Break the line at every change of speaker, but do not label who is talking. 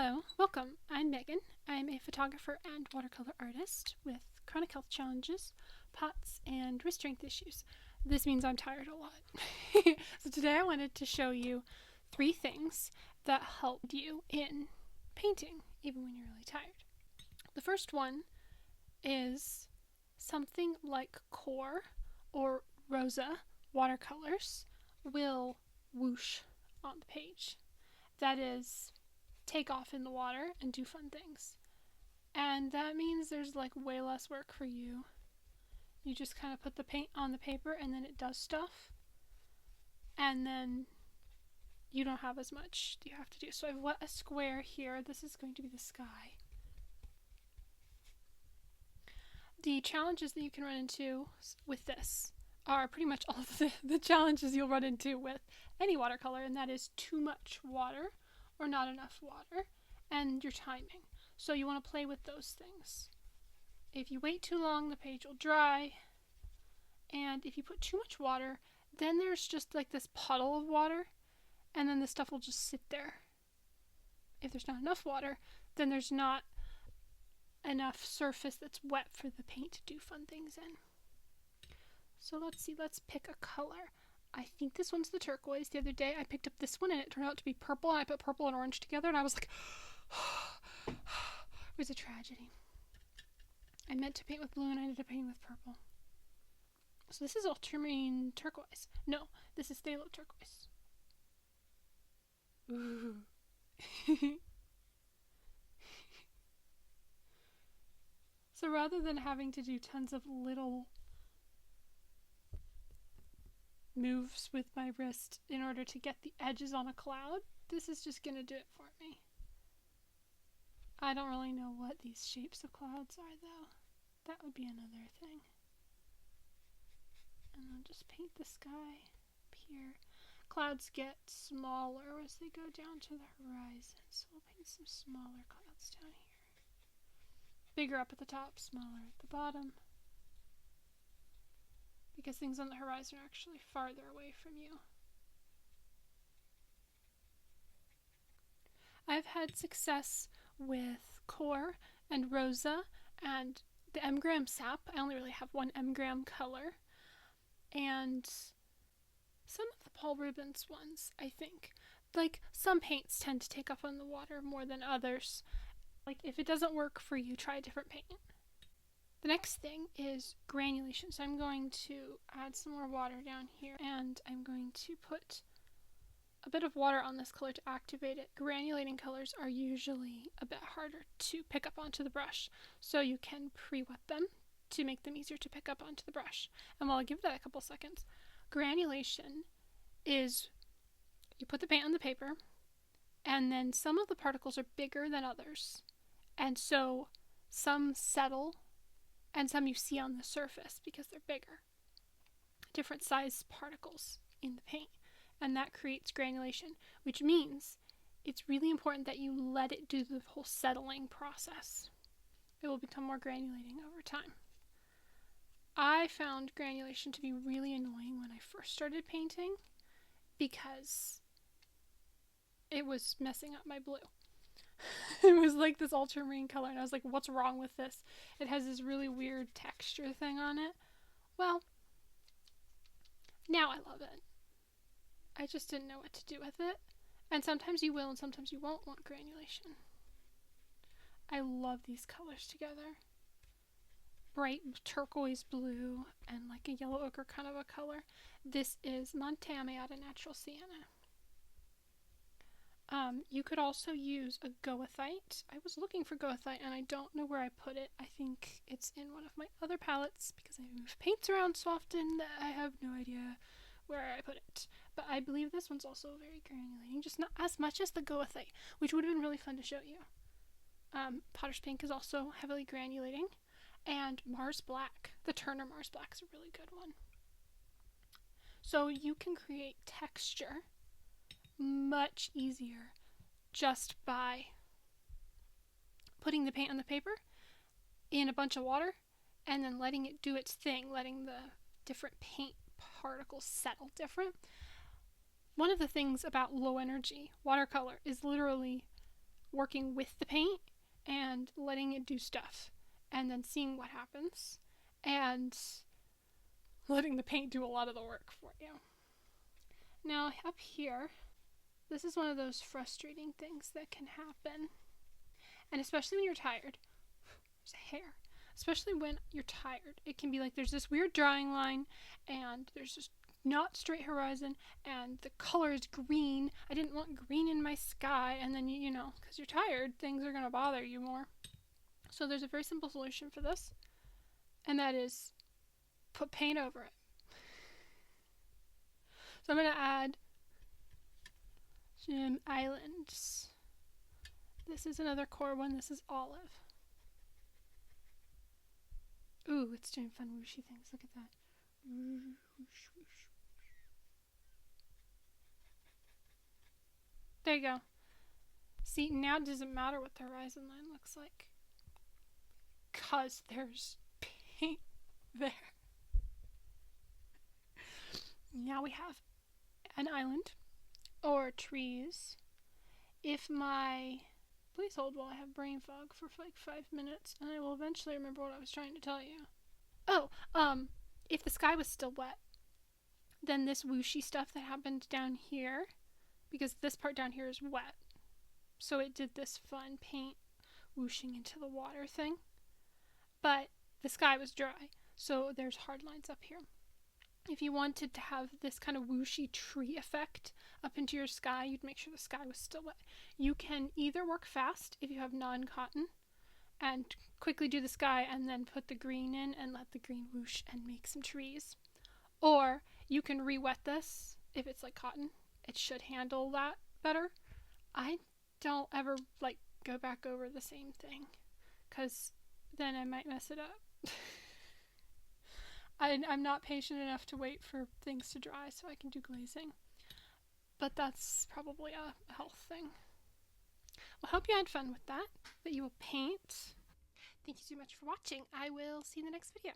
Hello, welcome. I'm Megan. I'm a photographer and watercolor artist with chronic health challenges, POTS, and wrist strength issues. This means I'm tired a lot. So today I wanted to show you 3 things that help you in painting, even when you're really tired. The first one is something like Gogh or Rosa watercolors will whoosh on the page. That is, take off in the water and do fun things. And that means there's like way less work for you. You just kind of put the paint on the paper and then it does stuff. And then you don't have as much you have to do. So I've wet a square here. This is going to be the sky. The challenges that you can run into with this are pretty much all of the challenges you'll run into with any watercolor, and that is too much water or not enough water, and your timing. So you want to play with those things. If you wait too long, the page will dry, and if you put too much water, then there's just like this puddle of water, and then the stuff will just sit there. If there's not enough water, then there's not enough surface that's wet for the paint to do fun things in. So let's see, let's pick a color. I think this one's the turquoise. The other day I picked up this one and it turned out to be purple, and I put purple and orange together and I was like, it was a tragedy. I meant to paint with blue and I ended up painting with purple. So this is ultramarine turquoise. No, this is phthalo turquoise. Ooh. So rather than having to do tons of little moves with my wrist in order to get the edges on a cloud, this is just gonna do it for me. I don't really know what these shapes of clouds are though. That would be another thing. And I'll just paint the sky up here. Clouds get smaller as they go down to the horizon, so we'll paint some smaller clouds down here. Bigger up at the top, smaller at the bottom, because things on the horizon are actually farther away from you. I've had success with Gogh and Rosa and the M-gram sap. I only really have one M-gram color. And some of the Paul Rubens ones, I think. Like, some paints tend to take off on the water more than others. Like, if it doesn't work for you, try a different paint. The next thing is granulation. So I'm going to add some more water down here, and I'm going to put a bit of water on this color to activate it. Granulating colors are usually a bit harder to pick up onto the brush, so you can pre-wet them to make them easier to pick up onto the brush. And while I give that a couple seconds, granulation is you put the paint on the paper, and then some of the particles are bigger than others, and so some settle and some you see on the surface because they're bigger. Different size particles in the paint, and that creates granulation, which means it's really important that you let it do the whole settling process. It will become more granulating over time. I found granulation to be really annoying when I first started painting because it was messing up my blue. It was like this ultramarine color, and I was like, what's wrong with this? It has this really weird texture thing on it. Well, now I love it. I just didn't know what to do with it. And sometimes you will and sometimes you won't want granulation. I love these colors together. Bright turquoise blue and like a yellow ochre kind of a color. This is Montame out of Natural Sienna. You could also use a Goethite. I was looking for Goethite and I don't know where I put it. I think it's in one of my other palettes because I move paints around so often that I have no idea where I put it. But I believe this one's also very granulating, just not as much as the Goethite, which would have been really fun to show you. Potter's Pink is also heavily granulating, and Mars Black, the Turner Mars Black, is a really good one. So you can create texture much easier just by putting the paint on the paper in a bunch of water and then letting it do its thing, letting the different paint particles settle different. One of the things about low energy watercolor is literally working with the paint and letting it do stuff, and then seeing what happens, and letting the paint do a lot of the work for you. Now, up here, this is one of those frustrating things that can happen, and especially when you're tired. There's a hair. Especially when you're tired. It can be like there's this weird drawing line, and there's just not straight horizon, and the color is green. I didn't want green in my sky, and then, you know, because you're tired, things are going to bother you more. So there's a very simple solution for this, and that is put paint over it. So I'm going to add some islands. This is another core one. This is olive. Ooh, it's doing fun whooshy things. Look at that. Whoosh, whoosh. There you go. See, now it doesn't matter what the horizon line looks like, because there's paint there. Now we have an island or trees. If my... Please hold while I have brain fog for like 5 minutes, and I will eventually remember what I was trying to tell you. Oh, if the sky was still wet, then this whooshy stuff that happened down here, because this part down here is wet, so it did this fun paint whooshing into the water thing, but the sky was dry, so there's hard lines up here. If you wanted to have this kind of whooshy tree effect up into your sky, you'd make sure the sky was still wet. You can either work fast if you have non-cotton and quickly do the sky and then put the green in and let the green whoosh and make some trees. Or you can re-wet this if it's like cotton. It should handle that better. I don't ever like go back over the same thing, because then I might mess it up. I'm not patient enough to wait for things to dry so I can do glazing. But that's probably a health thing. Well, I hope you had fun with that you will paint. Thank you so much for watching. I will see you in the next video.